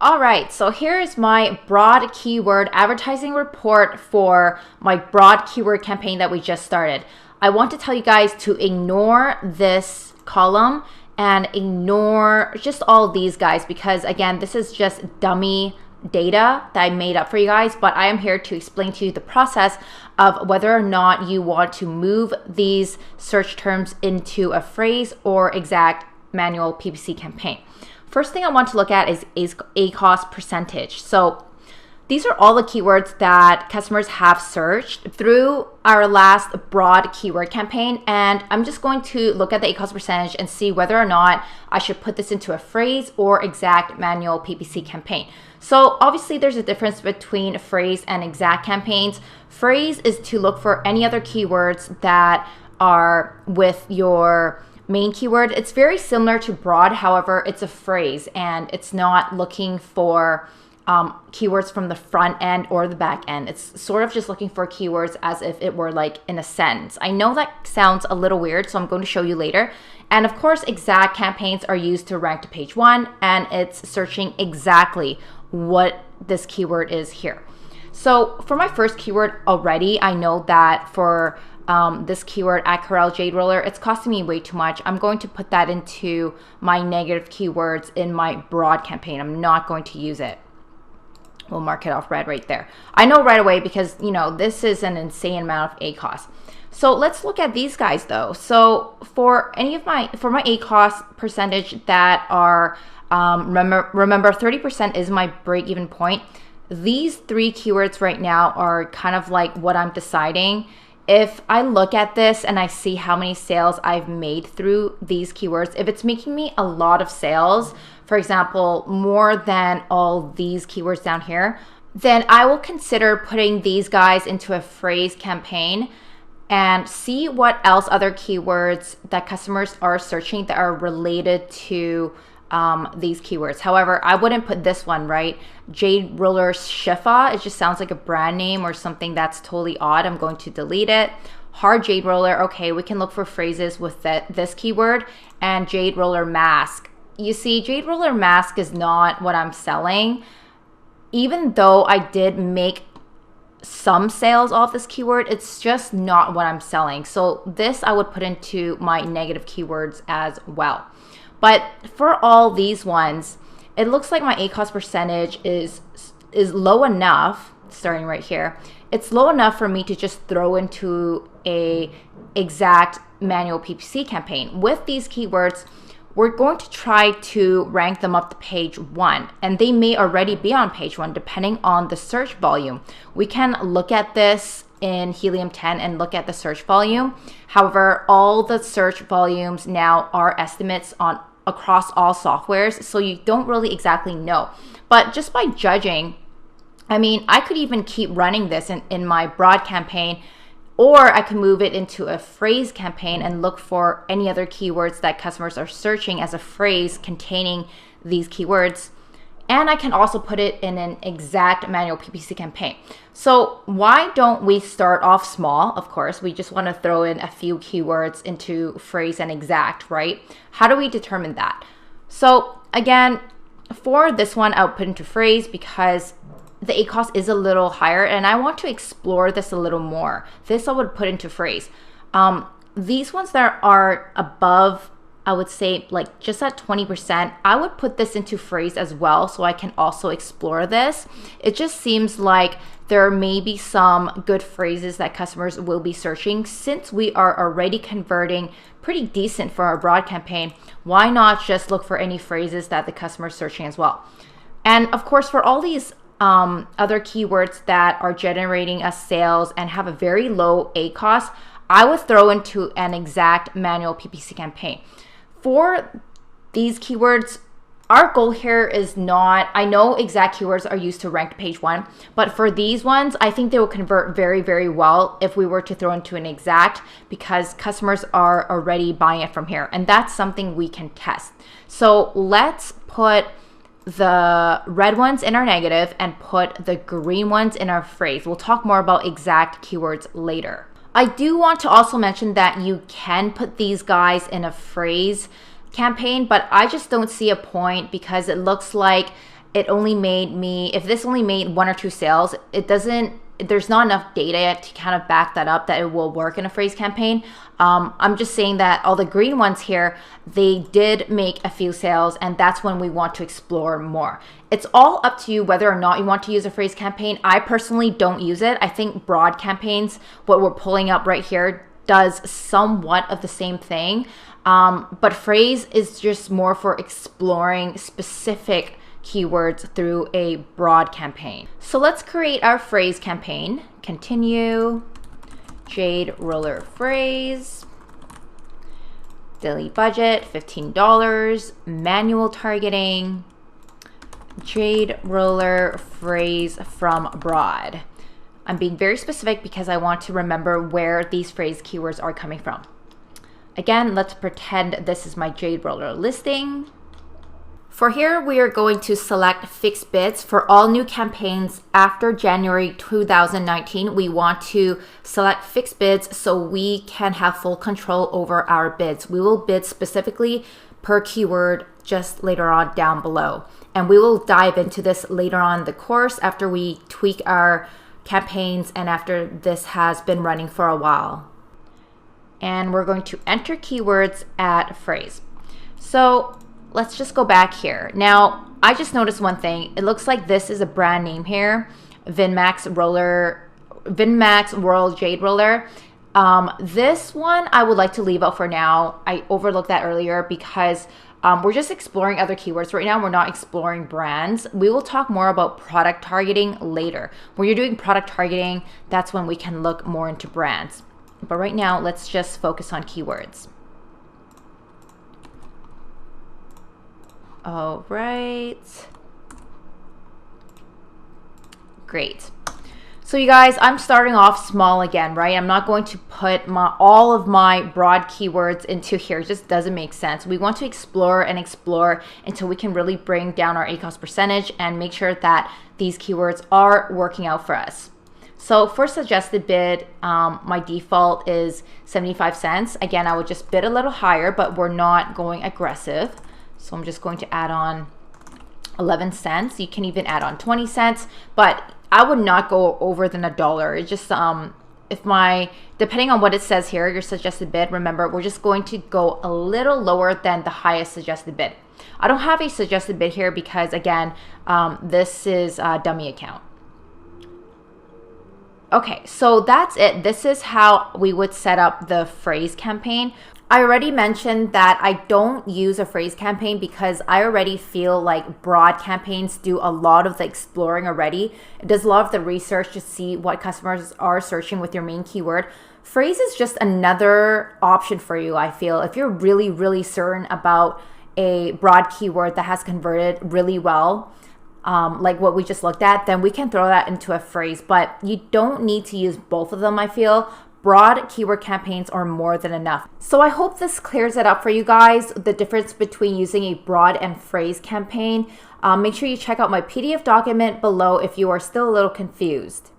All right, so here's my broad keyword advertising report for my broad keyword campaign that we just started. I want to tell you guys to ignore this column and ignore just all these guys because again, this is just dummy data that I made up for you guys, but I am here to explain to you the process of whether or not you want to move these search terms into a phrase or exact manual PPC campaign. First thing I want to look at is ACoS percentage. So these are all the keywords that customers have searched through our last broad keyword campaign. And I'm just going to look at the ACoS percentage and see whether or not I should put this into a phrase or exact manual PPC campaign. So obviously there's a difference between phrase and exact campaigns. Phrase is to look for any other keywords that are with your main keyword. It's very similar to broad, however, it's a phrase and it's not looking for keywords from the front end or the back end. It's sort of just looking for keywords as if it were like in a sentence. I know that sounds a little weird, so I'm going to show you later. And of course, exact campaigns are used to rank to page 1 and it's searching exactly what this keyword is here. So for my first keyword already, I know that for this keyword at Corel Jade Roller, it's costing me way too much. I'm going to put that into my negative keywords in my broad campaign. I'm not going to use it. We'll mark it off red right there. I know right away because, you know, this is an insane amount of ACoS. So let's look at these guys though. So for my ACoS percentage that are, remember 30% is my break even point. These 3 keywords right now are kind of like what I'm deciding. If I look at this and I see how many sales I've made through these keywords, if it's making me a lot of sales, for example, more than all these keywords down here, then I will consider putting these guys into a phrase campaign and see what else other keywords that customers are searching that are related to these keywords. However, I wouldn't put this one, right? Jade Roller Shifa, it just sounds like a brand name or something that's totally odd. I'm going to delete it. Hard Jade Roller, okay, we can look for phrases with this keyword. And Jade Roller Mask. You see, Jade Roller Mask is not what I'm selling. Even though I did make some sales off this keyword, it's just not what I'm selling. So this I would put into my negative keywords as well. But for all these ones, it looks like my ACoS percentage is low enough, starting right here. It's low enough for me to just throw into a exact manual PPC campaign. With these keywords, we're going to try to rank them up to page 1. And they may already be on page 1 depending on the search volume. We can look at this in Helium 10 and look at the search volume. However, all the search volumes now are estimates on across all softwares, so you don't really exactly know. But just by judging, I mean, I could even keep running this in my broad campaign, or I could move it into a phrase campaign and look for any other keywords that customers are searching as a phrase containing these keywords. And I can also put it in an exact manual PPC campaign. So why don't we start off small? Of course, we just want to throw in a few keywords into phrase and exact, right? How do we determine that? So again, for this one, I'll put into phrase because the ACoS is a little higher and I want to explore this a little more. This I would put into phrase. These ones that are above, I would say like just at 20%, I would put this into phrase as well so I can also explore this. It just seems like there may be some good phrases that customers will be searching. Since we are already converting pretty decent for our broad campaign, why not just look for any phrases that the customer is searching as well? And of course, for all these other keywords that are generating us sales and have a very low ACoS, I would throw into an exact manual PPC campaign. For these keywords, our goal here is not, I know exact keywords are used to rank to page 1, but for these ones, I think they will convert very, very well if we were to throw into an exact because customers are already buying it from here. And that's something we can test. So let's put the red ones in our negative and put the green ones in our phrase. We'll talk more about exact keywords later. I do want to also mention that you can put these guys in a phrase campaign, but I just don't see a point because it looks like it only made me, if this only made 1 or 2 sales, it doesn't, there's not enough data to kind of back that up that it will work in a phrase campaign. I'm just saying that all the green ones here, they did make a few sales, and that's when we want to explore more. It's all up to you whether or not you want to use a phrase campaign. I personally don't use it. I think broad campaigns, what we're pulling up right here, does somewhat of the same thing. But phrase is just more for exploring specific keywords through a broad campaign. So let's create our phrase campaign. Continue, Jade Roller phrase, daily budget, $15, manual targeting, Jade Roller phrase from broad. I'm being very specific because I want to remember where these phrase keywords are coming from. Again, let's pretend this is my Jade Roller listing. For here, we are going to select fixed bids for all new campaigns after January 2019. We want to select fixed bids so we can have full control over our bids. We will bid specifically per keyword just later on down below. And we will dive into this later on in the course after we tweak our campaigns and after this has been running for a while. And we're going to enter keywords at phrase. So let's just go back here. Now, I just noticed one thing. It looks like this is a brand name here, Vinmax Royal Jade Roller. This one I would like to leave out for now. I overlooked that earlier because we're just exploring other keywords right now. We're not exploring brands. We will talk more about product targeting later. When you're doing product targeting, that's when we can look more into brands. But right now, let's just focus on keywords. All right. Great. So you guys, I'm starting off small again, right? I'm not going to put all of my broad keywords into here. It just doesn't make sense. We want to explore and explore until we can really bring down our ACoS percentage and make sure that these keywords are working out for us. So for suggested bid, my default is 75 cents. Again, I would just bid a little higher, but we're not going aggressive. So I'm just going to add on 11 cents. You can even add on 20 cents, but I would not go over than $1. It just, depending on what it says here, your suggested bid, remember, we're just going to go a little lower than the highest suggested bid. I don't have a suggested bid here because, again, this is a dummy account. Okay, so that's it. This is how we would set up the phrase campaign. I already mentioned that I don't use a phrase campaign because I already feel like broad campaigns do a lot of the exploring already. It does a lot of the research to see what customers are searching with your main keyword. Phrase is just another option for you, I feel. If you're really, really certain about a broad keyword that has converted really well, like what we just looked at, then we can throw that into a phrase. But you don't need to use both of them, I feel. Broad keyword campaigns are more than enough. So I hope this clears it up for you guys, the difference between using a broad and phrase campaign. Make sure you check out my PDF document below if you are still a little confused.